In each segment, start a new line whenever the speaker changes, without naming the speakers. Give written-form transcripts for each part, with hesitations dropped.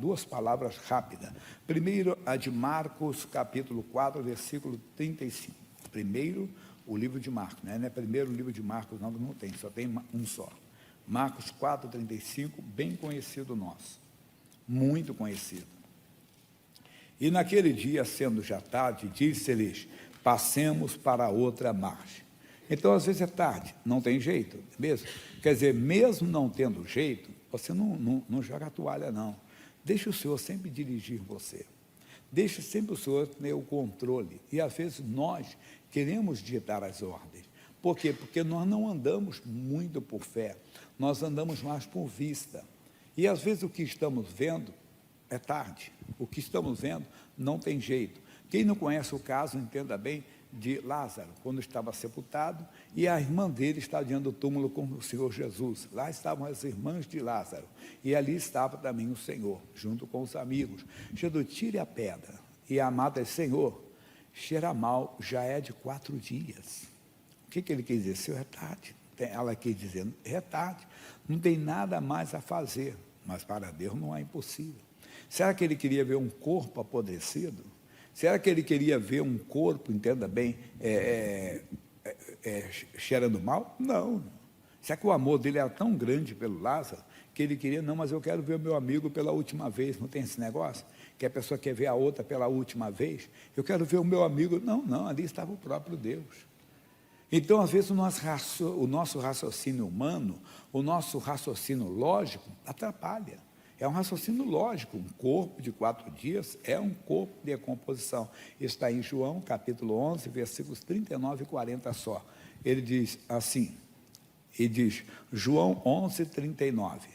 duas palavras rápidas. Primeiro, a de Marcos, capítulo 4, versículo 35. Primeiro, o livro de Marcos, né? Não é primeiro o livro de Marcos, não tem, só tem um só. Marcos 4, 35, bem conhecido nosso, muito conhecido. E naquele dia, sendo já tarde, disse-lhes: passemos para outra margem. Então, às vezes é tarde, não tem jeito, mesmo. Quer dizer, mesmo não tendo jeito, você não joga a toalha, não. Deixa o Senhor sempre dirigir você. Deixa sempre o Senhor ter o controle. E, às vezes, nós queremos ditar as ordens. Por quê? Porque nós não andamos muito por fé, nós andamos mais por vista. E, às vezes, o que estamos vendo é tarde. O que estamos vendo não tem jeito. Quem não conhece o caso, entenda bem, de Lázaro, quando estava sepultado, e a irmã dele está diante do túmulo com o Senhor Jesus. Lá estavam as irmãs de Lázaro, e ali estava também o Senhor, junto com os amigos. Jesus, tire a pedra. E a amada, Senhor, cheira mal, já é de 4 dias. O que ele quis dizer? Senhor, é tarde. Ela quis dizer, é tarde, não tem nada mais a fazer, mas para Deus não é impossível. Será que ele queria ver um corpo apodrecido? Será que ele queria ver um corpo, entenda bem, cheirando mal? Não. Será que o amor dele era tão grande pelo Lázaro, que ele queria, não, mas eu quero ver o meu amigo pela última vez, não tem esse negócio? Que a pessoa quer ver a outra pela última vez? Eu quero ver o meu amigo. Não, ali estava o próprio Deus. Então, às vezes, o nosso raciocínio humano, o nosso raciocínio lógico, atrapalha. É um raciocínio lógico, um corpo de 4 dias é um corpo de decomposição. Está em João, capítulo 11, versículos 39 e 40 só. Ele diz assim, João 11, 39.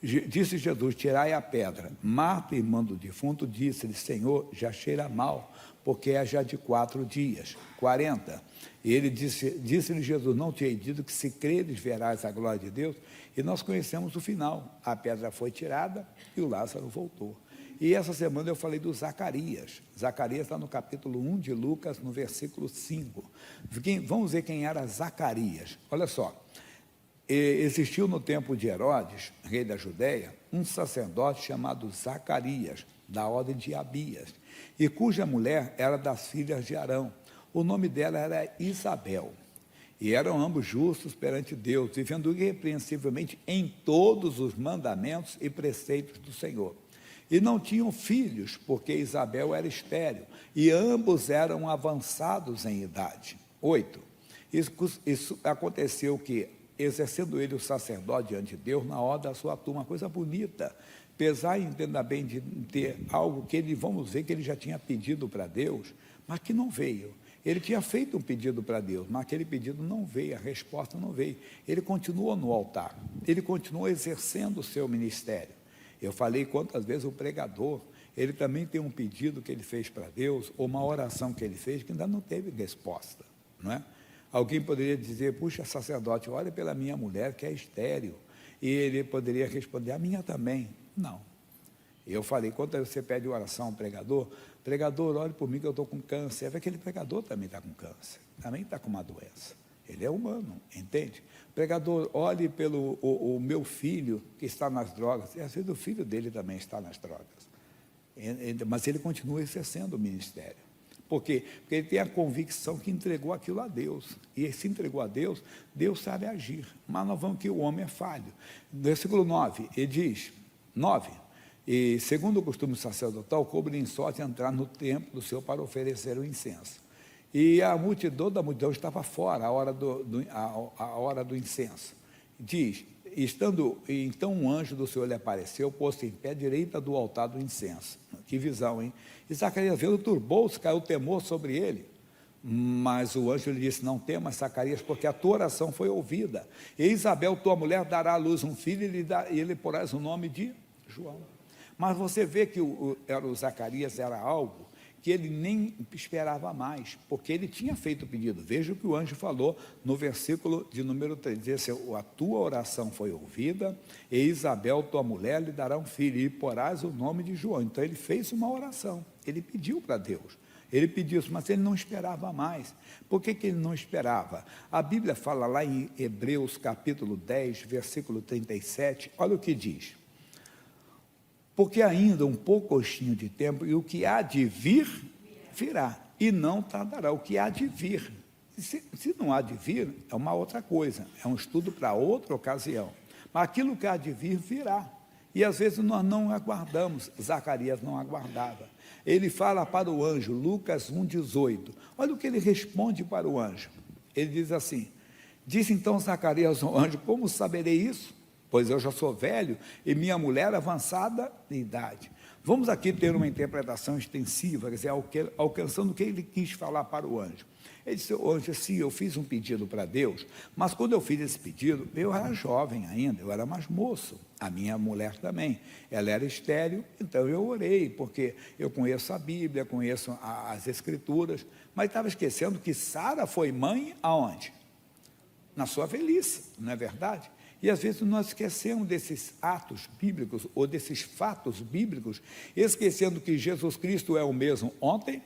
Disse Jesus, tirai a pedra. Marta, irmã do defunto, disse-lhe, Senhor, já cheira mal, porque é já de 4 dias. 40. E ele disse-lhe Jesus, não te hei dito que se creres verás a glória de Deus? E nós conhecemos o final. A pedra foi tirada e o Lázaro voltou. E essa semana eu falei do Zacarias. Zacarias está no capítulo 1 de Lucas, no versículo 5. Vamos ver quem era Zacarias. Olha só. Existiu no tempo de Herodes, rei da Judéia, um sacerdote chamado Zacarias, da ordem de Abias, e cuja mulher era das filhas de Arão. O nome dela era Isabel. E eram ambos justos perante Deus, vivendo irrepreensivelmente em todos os mandamentos e preceitos do Senhor. E não tinham filhos, porque Isabel era estéril, e ambos eram avançados em idade. 8. Isso aconteceu que, exercendo ele o sacerdote diante de Deus, na hora da sua turma, uma coisa bonita, apesar, entenda bem, de ter algo que vamos ver que ele já tinha pedido para Deus, mas que não veio. Ele tinha feito um pedido para Deus, mas aquele pedido não veio, a resposta não veio. Ele continuou no altar, ele continuou exercendo o seu ministério. Eu falei quantas vezes o pregador, ele também tem um pedido que ele fez para Deus, ou uma oração que ele fez, que ainda não teve resposta, não é? Alguém poderia dizer, puxa, sacerdote, olha pela minha mulher que é estéril. E ele poderia responder, a minha também. Não. Eu falei, quando você pede oração ao pregador, olhe por mim que eu estou com câncer. Aquele pregador também está com câncer, também está com uma doença. Ele é humano, entende? Pregador, olhe pelo o meu filho que está nas drogas. E às vezes o filho dele também está nas drogas. Mas ele continua exercendo o ministério. Por quê? Porque ele tem a convicção que entregou aquilo a Deus. E se entregou a Deus, Deus sabe agir. Mas nós vamos que o homem é falho. Versículo 9, ele diz, 9, e segundo o costume sacerdotal, coube-lhe em sorte entrar no templo do Senhor para oferecer o incenso. E a multidão da multidão estava fora, a hora do incenso. Diz, então um anjo do Senhor lhe apareceu, posto em pé à direita do altar do incenso. Que visão, hein? E Zacarias vendo, turbou-se, caiu o temor sobre ele. Mas o anjo lhe disse, não temas, Zacarias, porque a tua oração foi ouvida. E Isabel, tua mulher, dará à luz um filho e ele porás o nome de João. Mas você vê que o Zacarias era algo que ele nem esperava mais, porque ele tinha feito o pedido. Veja o que o anjo falou no versículo de número 3, diz assim, a tua oração foi ouvida, e Isabel, tua mulher, lhe dará um filho, e porás o nome de João. Então ele fez uma oração, ele pediu para Deus, ele pediu isso, mas ele não esperava mais. Por que ele não esperava? A Bíblia fala lá em Hebreus capítulo 10, versículo 37, olha o que diz. porque ainda um poucochinho de tempo, e o que há de vir, virá, e não tardará. O que há de vir. Se não há de vir, é uma outra coisa, é um estudo para outra ocasião. Mas aquilo que há de vir, virá. E às vezes nós não aguardamos. Zacarias não aguardava. Ele fala para o anjo, Lucas 1,18. Olha o que ele responde para o anjo. Ele diz assim: disse então Zacarias ao anjo: como saberei isso? Pois eu já sou velho e minha mulher avançada de idade. Vamos aqui ter uma interpretação extensiva, quer dizer, alcançando o que ele quis falar para o anjo. Ele disse: o anjo, sim, eu fiz um pedido para Deus, mas quando eu fiz esse pedido, eu era jovem ainda, eu era mais moço, a minha mulher também, ela era estéril, então eu orei, porque eu conheço a Bíblia, conheço as Escrituras, mas estava esquecendo que Sara foi mãe aonde? Na sua velhice, não é verdade? E às vezes nós esquecemos desses atos bíblicos, ou desses fatos bíblicos, esquecendo que Jesus Cristo é o mesmo ontem,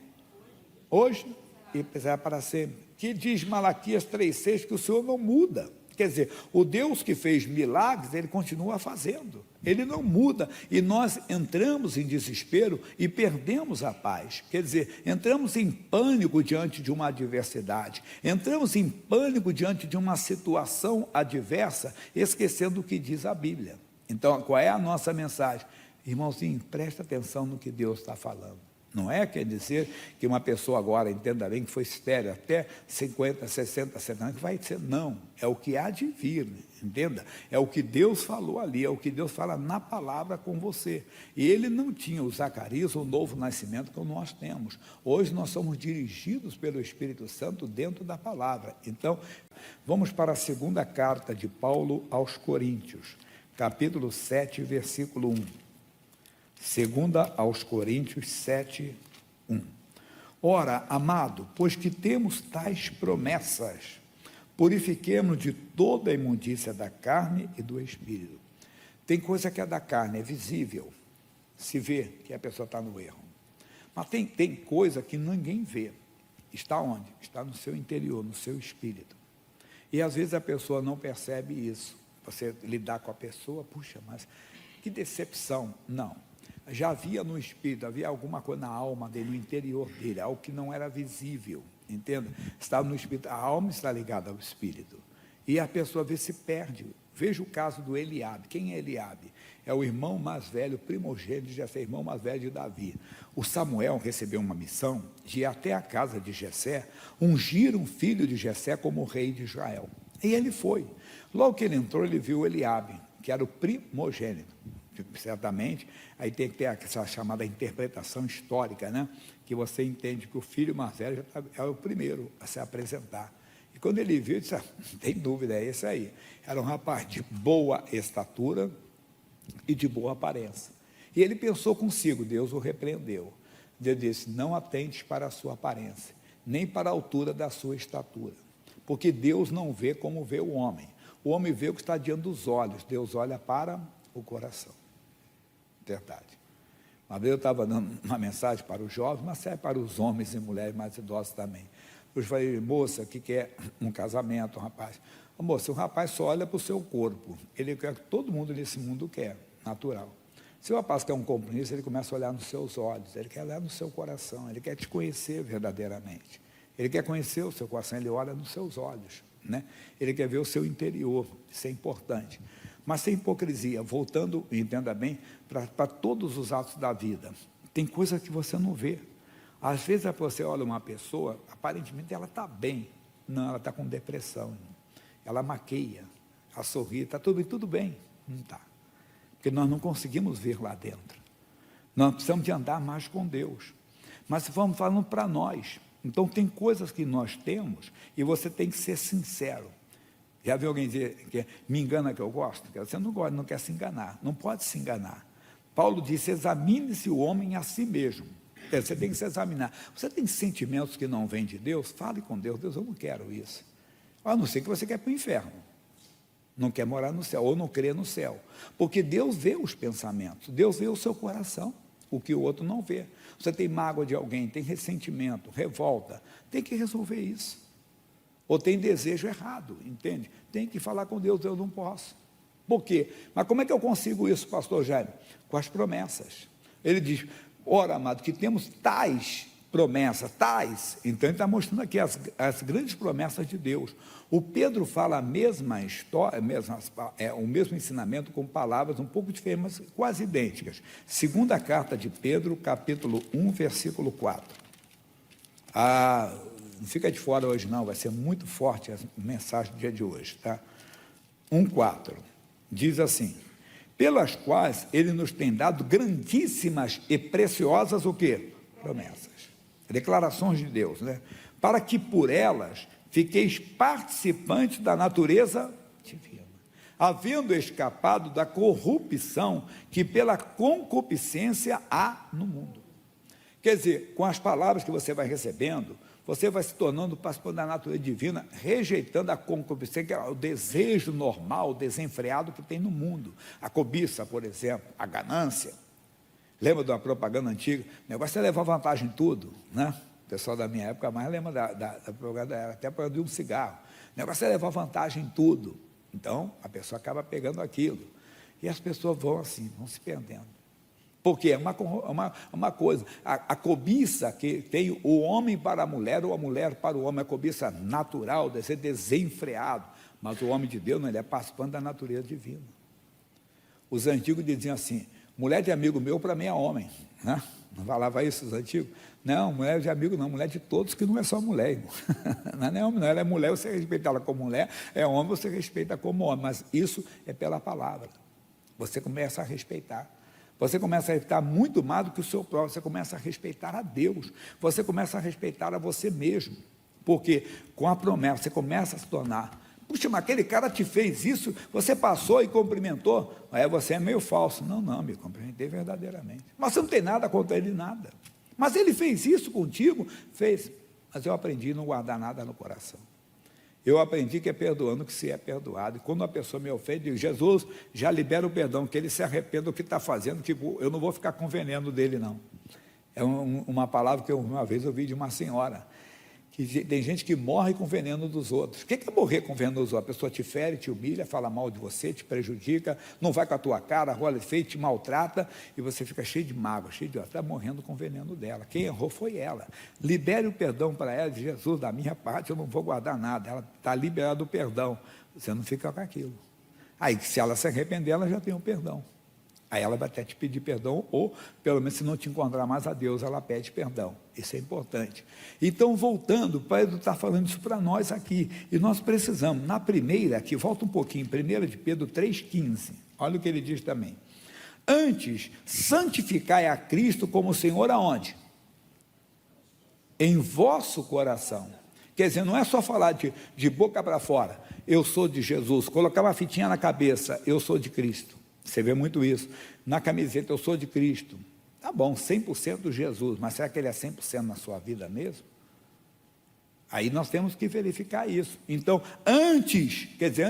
hoje e será para sempre. Que diz Malaquias 3,6 que o Senhor não muda. Quer dizer, o Deus que fez milagres, Ele continua fazendo. Ele não muda. E nós entramos em desespero e perdemos a paz. Quer dizer, entramos em pânico diante de uma adversidade. Entramos em pânico diante de uma situação adversa, esquecendo o que diz a Bíblia. Então, qual é a nossa mensagem? Irmãozinho, presta atenção no que Deus está falando. Não é, quer dizer, que uma pessoa agora, entenda bem, que foi estéril até 50, 60, 70 anos, que vai ser, não, é o que há de vir, entenda, é o que Deus falou ali, é o que Deus fala na palavra com você, e ele não tinha o Zacarias, o novo nascimento que nós temos. Hoje nós somos dirigidos pelo Espírito Santo dentro da palavra. Então, vamos para a segunda carta de Paulo aos Coríntios, capítulo 7, versículo 1. Segunda aos Coríntios 7, 1. Ora, amado, pois que temos tais promessas, purifiquemo-nos de toda a imundícia da carne e do espírito. Tem coisa que é da carne, é visível, se vê que a pessoa está no erro. Mas tem coisa que ninguém vê. Está onde? Está no seu interior, no seu espírito. E às vezes a pessoa não percebe isso. Você lidar com a pessoa, puxa, mas que decepção. Não. Já havia no espírito, havia alguma coisa na alma dele, no interior dele, algo que não era visível, entenda? Estava no espírito, a alma está ligada ao espírito, e a pessoa às vezes se perde. Veja o caso do Eliabe. Quem é Eliabe? É o irmão mais velho, primogênito de Jessé, irmão mais velho de Davi. O Samuel recebeu uma missão de ir até a casa de Jessé, ungir um filho de Jessé como rei de Israel, e ele foi. Logo que ele entrou, ele viu Eliabe, que era o primogênito. Certamente, aí tem que ter essa chamada interpretação histórica, né? Que você entende que o filho mais velho é o primeiro a se apresentar. E quando ele viu, ele disse: não tem dúvida, é esse aí. Era um rapaz de boa estatura e de boa aparência. E ele pensou consigo, Deus o repreendeu. Deus disse: não atentes para a sua aparência, nem para a altura da sua estatura, porque Deus não vê como vê o homem. O homem vê o que está diante dos olhos, Deus olha para o coração. Verdade. Uma vez eu estava dando uma mensagem para os jovens, mas serve para os homens e mulheres mais idosos também. Eu falei: moça, o que é um casamento, um rapaz? Moça, o rapaz só olha para o seu corpo. Ele quer que todo mundo nesse mundo quer, natural. Se o rapaz quer um compromisso, ele começa a olhar nos seus olhos, ele quer olhar no seu coração, ele quer te conhecer verdadeiramente. Ele quer conhecer o seu coração, ele olha nos seus olhos, né? Ele quer ver o seu interior, isso é importante. Mas sem hipocrisia, voltando, entenda bem, para todos os atos da vida, tem coisa que você não vê. Às vezes você olha uma pessoa, aparentemente ela está bem, não, ela está com depressão, ela maqueia, ela sorri, está tudo bem, não está, porque nós não conseguimos ver lá dentro. Nós precisamos de andar mais com Deus, mas vamos falando para nós. Então tem coisas que nós temos e você tem que ser sincero. Já viu alguém dizer que me engana que eu gosto? Você não gosta, não quer se enganar, não pode se enganar. Paulo disse: examine-se o homem a si mesmo. Você tem que se examinar. Você tem sentimentos que não vêm de Deus? Fale com Deus: Deus, eu não quero isso. A não ser que você quer para o inferno, não quer morar no céu, ou não crê no céu. Porque Deus vê os pensamentos, Deus vê o seu coração, o que o outro não vê. Você tem mágoa de alguém, tem ressentimento, revolta, tem que resolver isso. Ou tem desejo errado, entende? Tem que falar com Deus: eu não posso. Por quê? Mas como é que eu consigo isso, pastor Jaime? Com as promessas. Ele diz, ora, amado, que temos tais promessas, tais. Então, ele está mostrando aqui as grandes promessas de Deus. O Pedro fala a mesma história, o mesmo ensinamento com palavras um pouco diferentes, mas quase idênticas. Segunda carta de Pedro, capítulo 1, versículo 4. Não fica de fora hoje não, vai ser muito forte a mensagem do dia de hoje, tá? 1,4, diz assim, pelas quais ele nos tem dado grandíssimas e preciosas, o quê? Promessas, declarações de Deus, né? Para que por elas fiqueis participantes da natureza divina, havendo escapado da corrupção que pela concupiscência há no mundo. Quer dizer, com as palavras que você vai recebendo, você vai se tornando participante da natureza divina, rejeitando a concupiscência, que é o desejo normal, desenfreado que tem no mundo. A cobiça, por exemplo, a ganância. Lembra de uma propaganda antiga? O negócio é levar vantagem em tudo, né? O pessoal da minha época mais lembra da propaganda, era até para de um cigarro. O negócio é levar vantagem em tudo. Então, a pessoa acaba pegando aquilo. E as pessoas vão assim, vão se perdendo. Porque é uma coisa, a cobiça que tem o homem para a mulher, ou a mulher para o homem, a cobiça natural, de ser desenfreado, mas o homem de Deus, não, ele é participante da natureza divina. Os antigos diziam assim, mulher de amigo meu, para mim é homem, né? Não falava isso os antigos? Não, mulher de amigo não, mulher de todos, que não é só mulher, irmão. Não é homem, não, ela é mulher, você respeita ela como mulher, é homem, você respeita como homem, mas isso é pela palavra, você começa a respeitar. Você começa a respeitar muito mais do que o seu próprio, você começa a respeitar a Deus, você começa a respeitar a você mesmo, porque com a promessa você começa a se tornar, puxa, mas aquele cara te fez isso, você passou e cumprimentou, aí você é meio falso. Não, me cumprimentei verdadeiramente, mas você não tem nada contra ele, nada, mas ele fez isso contigo, fez, mas eu aprendi a não guardar nada no coração. Eu aprendi que é perdoando que se é perdoado. E quando uma pessoa me ofende, eu digo, Jesus, já libera o perdão, que ele se arrependa do que está fazendo, que eu não vou ficar com veneno dele, não. É uma palavra que uma vez eu ouvi de uma senhora, que tem gente que morre com veneno dos outros. O que é morrer com veneno dos outros? A pessoa te fere, te humilha, fala mal de você, te prejudica, não vai com a tua cara, rola feio, te maltrata, e você fica cheio de mágoa, cheio de ódio, está morrendo com o veneno dela. Quem errou foi ela. Libere o perdão para ela, de Jesus, da minha parte, eu não vou guardar nada. Ela está liberada do perdão, você não fica com aquilo. Aí, se ela se arrepender, ela já tem o perdão. Aí ela vai até te pedir perdão, ou pelo menos se não te encontrar mais a Deus, ela pede perdão. Isso é importante. Então, voltando, Pedro está falando isso para nós aqui, e nós precisamos, na primeira, aqui, volta um pouquinho, 1 de Pedro 3,15, olha o que ele diz também. Antes, santificai a Cristo como Senhor aonde? Em vosso coração. Quer dizer, não é só falar de boca para fora, eu sou de Jesus, colocar uma fitinha na cabeça, eu sou de Cristo. Você vê muito isso. Na camiseta, eu sou de Cristo. Tá bom, 100% Jesus, mas será que ele é 100% na sua vida mesmo? Aí nós temos que verificar isso. Então, antes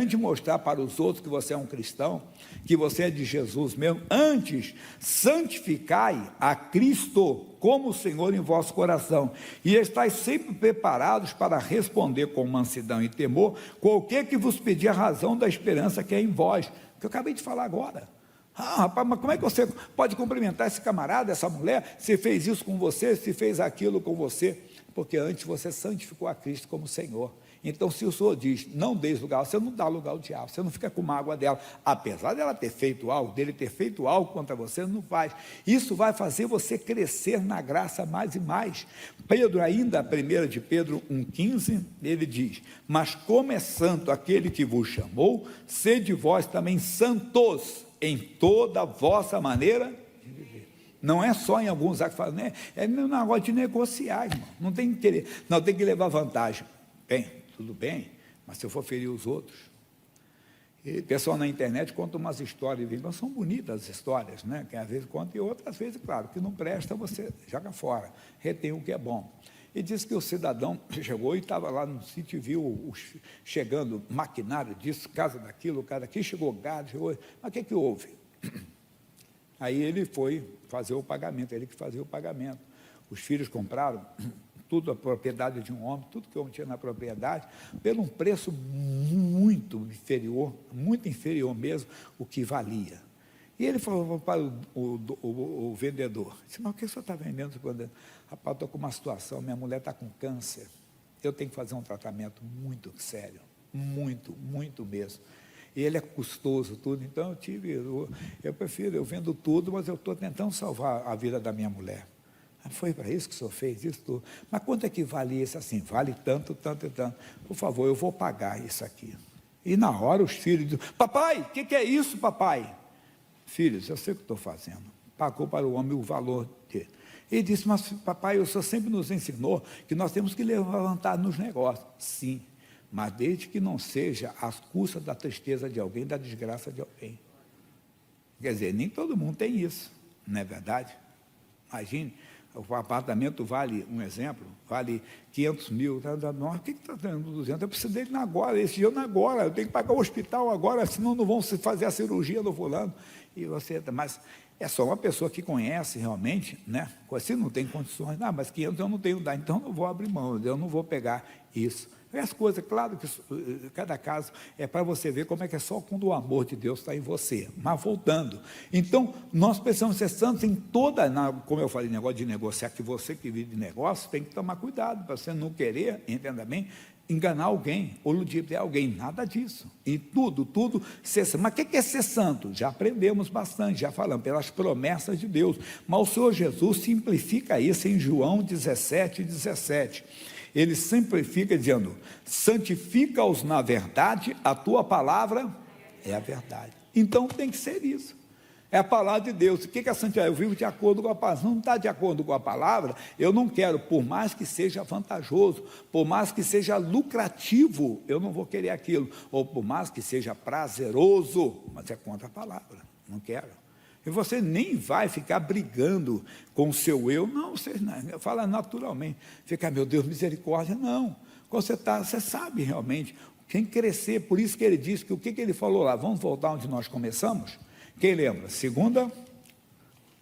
de mostrar para os outros que você é um cristão, que você é de Jesus mesmo, antes, santificai a Cristo como Senhor em vosso coração, e estáis sempre preparados para responder com mansidão e temor, qualquer que vos pedir a razão da esperança que é em vós, que eu acabei de falar agora. Rapaz, mas como é que você pode cumprimentar esse camarada, essa mulher, se fez isso com você, se fez aquilo com você? Porque antes você santificou a Cristo como Senhor. Então, se o Senhor diz, não deis lugar, você não dá lugar ao diabo, você não fica com mágoa dela, apesar dela ter feito algo, dele ter feito algo contra você, não faz. Isso vai fazer você crescer na graça mais e mais. Pedro, ainda, 1 de Pedro 1,15, ele diz, mas como é santo aquele que vos chamou, sede vós também santos em toda a vossa maneira de viver. Não é só em alguns actos que falam, né? É um negócio de negociar, irmão. Não tem que querer, não tem que levar vantagem. Bem, tudo bem, mas se eu for ferir os outros. E o pessoal na internet conta umas histórias, mas são bonitas as histórias, né? Que às vezes conta, e outras vezes, claro, que não presta, você joga fora, retém o que é bom. E diz que o cidadão chegou e estava lá no sítio e viu chegando maquinário disso, casa daquilo, casa daqui, chegou gado, chegou, mas o que houve? Aí ele foi fazer o pagamento, ele que fazia o pagamento. Os filhos compraram tudo a propriedade de um homem, tudo que o homem tinha na propriedade, pelo um preço muito inferior mesmo, o que valia. E ele falou para o vendedor, disse, mas o que o senhor está vendendo? Rapaz, estou com uma situação, minha mulher está com câncer, eu tenho que fazer um tratamento muito sério, muito mesmo. E ele é custoso, tudo, então eu vendo tudo, mas eu estou tentando salvar a vida da minha mulher. Foi para isso que o senhor fez isso tudo. Mas quanto é que vale isso assim? Vale tanto. Por favor, eu vou pagar isso aqui. E na hora os filhos dizem, papai, o que é isso, papai? Filhos, eu sei o que estou fazendo. Pagou para o homem o valor dele. Ele disse, mas papai, o senhor sempre nos ensinou que nós temos que levantar nos negócios. Sim, mas desde que não seja às custas da tristeza de alguém, da desgraça de alguém. Quer dizer, nem todo mundo tem isso, não é verdade? Imagine, o apartamento vale, um exemplo, vale 500 mil. Nossa, o que está dando 200? Eu preciso dele agora, esse dia agora, eu tenho que pagar o hospital agora, senão não vão fazer a cirurgia do fulano. Mas é só uma pessoa que conhece realmente, né? Se não tem condições, mas 500 eu não tenho, então eu não vou abrir mão, eu não vou pegar isso. As coisas, claro que cada caso é para você ver como é que é só quando o amor de Deus está em você. Mas voltando, então nós precisamos ser santos em como eu falei, negócio de negociar, que você que vive de negócio tem que tomar cuidado, para você não querer, entenda bem, enganar alguém, ou ludibriar alguém, nada disso. E tudo ser santo. Mas o que é ser santo? Já aprendemos bastante, já falamos, pelas promessas de Deus. Mas o Senhor Jesus simplifica isso em João 17:17. Ele simplifica dizendo, santifica-os na verdade, a tua palavra é a verdade. Então tem que ser isso. É a palavra de Deus. O que é a santidade? Eu vivo de acordo com a palavra. Se não está de acordo com a palavra, eu não quero, por mais que seja vantajoso, por mais que seja lucrativo, eu não vou querer aquilo. Ou por mais que seja prazeroso, mas é contra a palavra. Não quero. E você nem vai ficar brigando com o seu eu, não, você fala naturalmente, fica, meu Deus, misericórdia, não. Quando você sabe realmente, quem crescer, por isso que ele disse que o que ele falou lá, vamos voltar onde nós começamos? Quem lembra? 2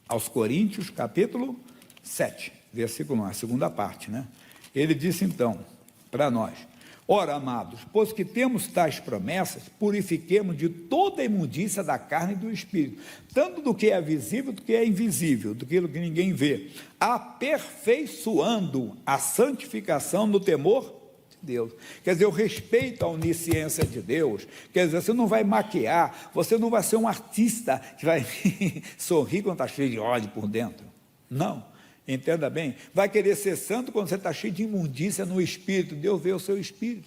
aos Coríntios, capítulo 7, versículo 1, a segunda parte, né? Ele disse então, para nós, ora, amados, pois que temos tais promessas, purifiquemos de toda a imundícia da carne e do espírito, tanto do que é visível, do que é invisível, do que ninguém vê, aperfeiçoando a santificação no temor de Deus. Quer dizer, o respeito à onisciência de Deus, quer dizer, você não vai maquiar, você não vai ser um artista que vai sorrir quando está cheio de ódio por dentro, não. Entenda bem, vai querer ser santo quando você está cheio de imundícia no espírito. Deus vê o seu espírito.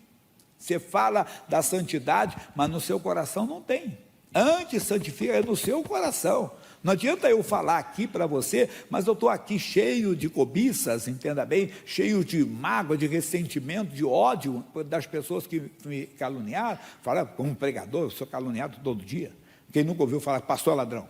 Você fala da santidade, mas no seu coração não tem. Antes santifica é no seu coração. Não adianta eu falar aqui para você, mas eu estou aqui cheio de cobiças, entenda bem, cheio de mágoa, de ressentimento, de ódio das pessoas que me caluniaram. Fala, como pregador, eu sou caluniado todo dia. Quem nunca ouviu falar, pastor ladrão?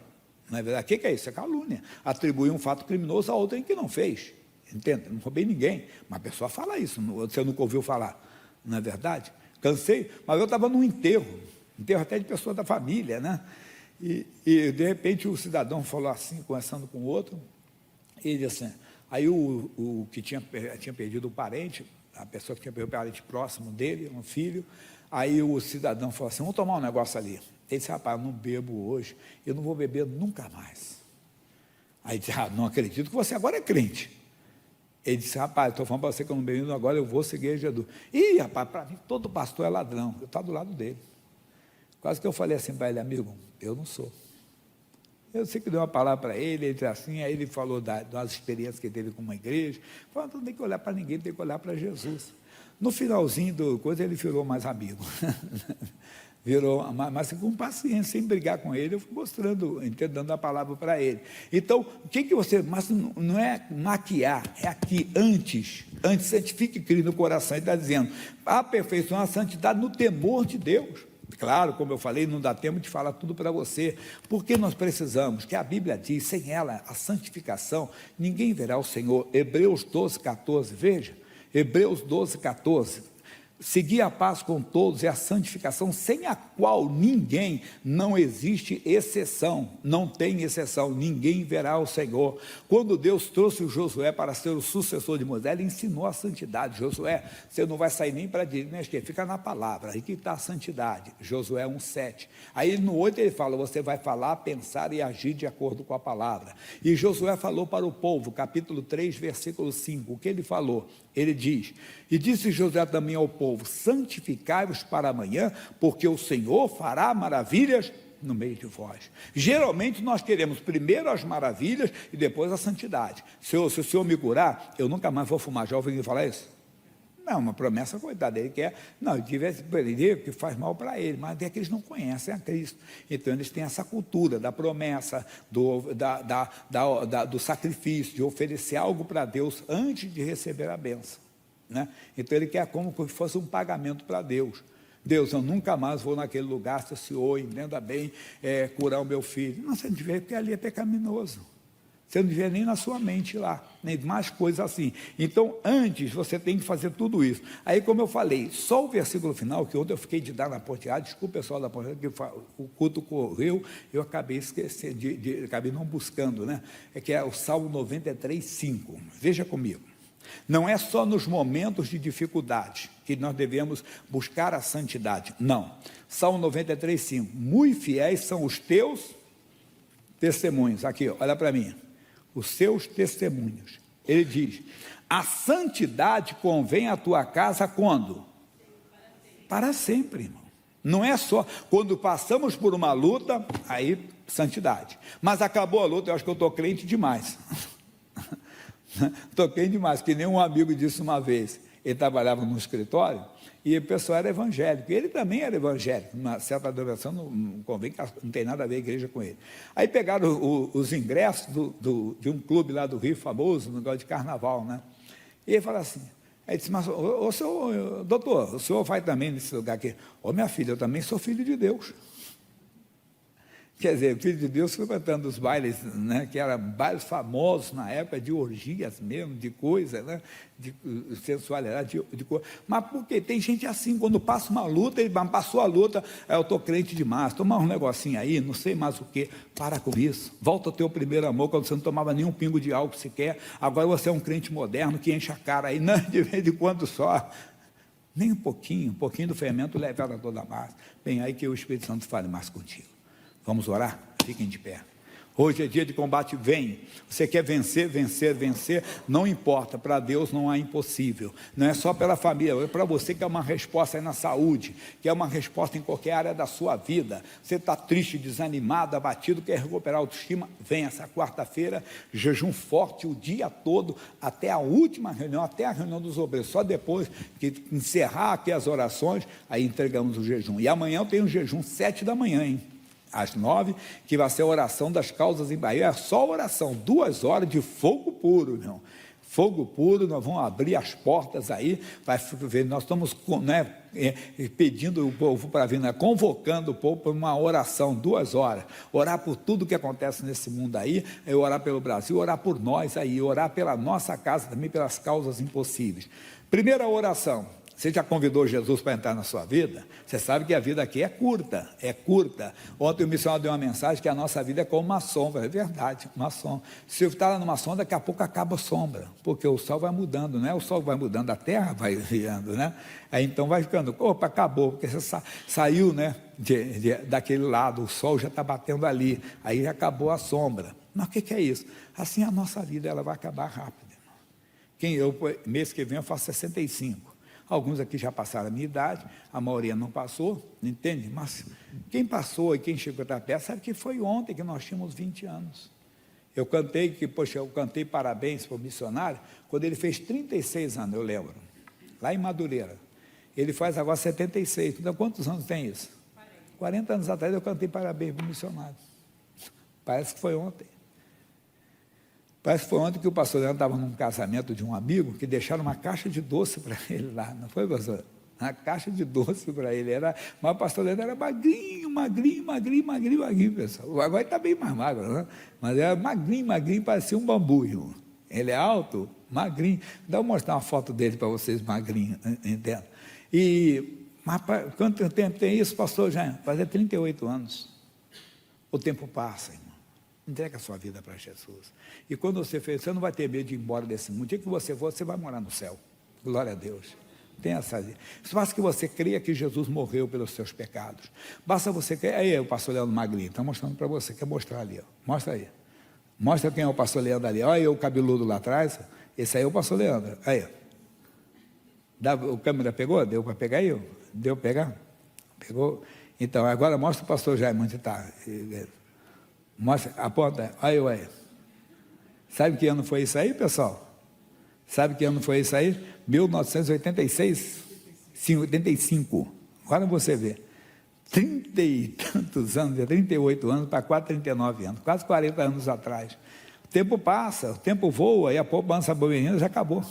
Não é verdade? O que é isso? É calúnia. Atribuir um fato criminoso a outrem que não fez. Entende? Não roubei ninguém. Uma pessoa fala isso, você nunca ouviu falar. Não é verdade? Cansei, mas eu estava num enterro até de pessoa da família, né? E de repente o cidadão falou assim, conversando com o outro, ele disse assim, aí o que tinha perdido o parente, a pessoa que tinha perdido o parente próximo dele, um filho, aí o cidadão falou assim, vamos tomar um negócio ali. Ele disse, rapaz, eu não bebo hoje, eu não vou beber nunca mais. Aí disse, não acredito que você agora é crente. Ele disse, rapaz, estou falando para você que eu não bebo agora, eu vou seguir Jesus. Ih, rapaz, para mim todo pastor é ladrão, eu estava do lado dele. Quase que eu falei assim para ele, amigo, eu não sou. Eu sei que dei uma palavra para ele disse assim, aí ele falou das experiências que ele teve com uma igreja, falou, não tem que olhar para ninguém, tem que olhar para Jesus. No finalzinho da coisa, ele virou mais amigo. Virou, mas com paciência, sem brigar com ele, eu fui mostrando, dando a palavra para ele. Então, o que você, mas não é maquiar, é aqui, antes santifique e crie no coração, ele está dizendo, aperfeiçoar a santidade no temor de Deus. Claro, como eu falei, não dá tempo de falar tudo para você, porque nós precisamos, que a Bíblia diz, sem ela, a santificação, ninguém verá o Senhor. Hebreus 12:14, veja, Hebreus 12:14, Seguir a paz com todos e a santificação, sem a qual ninguém, não existe exceção, não tem exceção, ninguém verá o Senhor. Quando Deus trouxe o Josué para ser o sucessor de Moisés, ele ensinou a santidade. Josué, você não vai sair nem para a direita nem à esquerda, fica na palavra, aí que está a santidade. Josué 1,7. Aí no 8 ele fala, você vai falar, pensar e agir de acordo com a palavra. E Josué falou para o povo, capítulo 3, versículo 5, o que ele falou? Ele diz, e disse Josué também ao povo, santificai-vos para amanhã, porque o Senhor fará maravilhas no meio de vós. Geralmente nós queremos primeiro as maravilhas e depois a santidade. Se o Senhor me curar, eu nunca mais vou fumar. Já ouviu falar isso? Não, uma promessa, coitada, ele quer, não, ele tivesse que faz mal para ele, mas é que eles não conhecem a Cristo, então eles têm essa cultura da promessa, do sacrifício, de oferecer algo para Deus antes de receber a bênção, né? Então ele quer como se fosse um pagamento para Deus. Deus, eu nunca mais vou naquele lugar, se o Senhor entenda bem, curar o meu filho. Não, você não devia, porque ali é pecaminoso. Você não devia nem na sua mente lá, nem mais coisas assim. Então, antes, você tem que fazer tudo isso. Aí, como eu falei, só o versículo final, que ontem eu fiquei de dar na porteada, desculpa pessoal da porteada, que o culto correu, eu acabei esquecendo, acabei não buscando, né? Que é o Salmo 93, 5. Veja comigo. Não é só nos momentos de dificuldade que nós devemos buscar a santidade, não. Salmo 93, 5. Muito fiéis são os teus testemunhos. Aqui, olha para mim. Os seus testemunhos. Ele diz, a santidade convém à tua casa quando? Para sempre, irmão. Não é só quando passamos por uma luta, aí santidade. Mas acabou a luta, eu acho que eu estou crente demais. Estou crente demais, que nem um amigo disse uma vez, ele trabalhava no escritório, e o pessoal era evangélico, ele também era evangélico, uma certa denominação, não convém, não tem nada a ver a igreja com ele. Aí pegaram os ingressos de um clube lá do Rio, famoso, no negócio de carnaval, né? E ele falou assim, aí disse, mas, senhor, doutor, o senhor vai também nesse lugar aqui? Minha filha, eu também sou filho de Deus. Quer dizer, filho de Deus frequentando os bailes, né, que eram bailes famosos na época, de orgias mesmo, de coisa, né, de sensualidade, de coisa. Mas porque tem gente assim, quando passa uma luta, ele passou a luta, eu estou crente demais, tomar um negocinho aí, não sei mais o que, para com isso, volta ao teu primeiro amor, quando você não tomava nenhum pingo de álcool sequer, agora você é um crente moderno, que enche a cara aí, não, de vez em quando só, nem um pouquinho do fermento leva ela toda a massa. Bem, aí que o Espírito Santo fale mais contigo. Vamos orar? Fiquem de pé. Hoje é dia de combate, vem. Você quer vencer, vencer, vencer, não importa, para Deus não há impossível. Não é só pela família, é para você que é uma resposta aí na saúde, que é uma resposta em qualquer área da sua vida. Você está triste, desanimado, abatido, quer recuperar a autoestima, vem essa quarta-feira, jejum forte o dia todo, até a última reunião, até a reunião dos obreiros. Só depois que encerrar aqui as orações, aí entregamos o jejum. E amanhã eu tenho um jejum 7 da manhã, hein? Às 9, que vai ser a oração das causas em Bahia, é só oração, 2 horas de fogo puro, irmão. Fogo puro, nós vamos abrir as portas aí, vai ver, nós estamos, né, pedindo o povo para vir, né, convocando o povo para uma oração, 2 horas, orar por tudo que acontece nesse mundo aí, orar pelo Brasil, orar por nós aí, orar pela nossa casa também, pelas causas impossíveis. Primeira oração. Você já convidou Jesus para entrar na sua vida? Você sabe que a vida aqui é curta, é curta. Ontem o missionário deu uma mensagem que a nossa vida é como uma sombra, é verdade, uma sombra. Se você está lá numa sombra, daqui a pouco acaba a sombra, porque o sol vai mudando, né? O sol vai mudando, a terra vai virando, né? Aí então vai ficando, opa, acabou, porque você saiu, né, daquele lado, o sol já está batendo ali, aí já acabou a sombra. Mas o que é isso? Assim a nossa vida, ela vai acabar rápido. Mês que vem eu faço 65. Alguns aqui já passaram a minha idade, a maioria não passou, entende? Mas quem passou e quem chegou até perto sabe que foi ontem que nós tínhamos 20 anos. Eu cantei parabéns para o missionário, quando ele fez 36 anos, eu lembro, lá em Madureira. Ele faz agora 76, então quantos anos tem isso? 40 anos atrás eu cantei parabéns para o missionário. Parece que foi ontem. Parece que foi ontem que o pastor Leandro estava num casamento de um amigo, que deixaram uma caixa de doce para ele lá, não foi, pastor? Uma caixa de doce para ele, mas o pastor Leandro era magrinho, pessoal. Agora ele está bem mais magro, né? Mas era magrinho, parecia um bambu, irmão. Ele é alto, magrinho. Dá eu mostrar uma foto dele para vocês, magrinho, entende? Mas quanto tempo tem isso, pastor Jair? Fazer 38 anos. O tempo passa, irmão. Entrega a sua vida para Jesus. E quando você fez, você não vai ter medo de ir embora desse mundo. O dia que você for, você vai morar no céu. Glória a Deus. Tem essa. Basta que você creia que Jesus morreu pelos seus pecados. Basta você crer. Aí, o pastor Leandro Magrinho está mostrando para você. Quer mostrar ali? Ó. Mostra aí. Mostra quem é o pastor Leandro ali. Olha aí o cabeludo lá atrás. Esse aí é o pastor Leandro. Aí. O câmera pegou? Deu para pegar aí? Deu para pegar? Pegou? Então, agora mostra o pastor Jair onde está. Mostra, aponta. Aí. Sabe que ano foi isso aí, pessoal? Sabe que ano foi isso aí? 1986? Sim, 85. Agora você vê. 30 e tantos anos, 38 anos para quase 39 anos, quase 40 anos atrás. O tempo passa, o tempo voa e a poupança boa já acabou.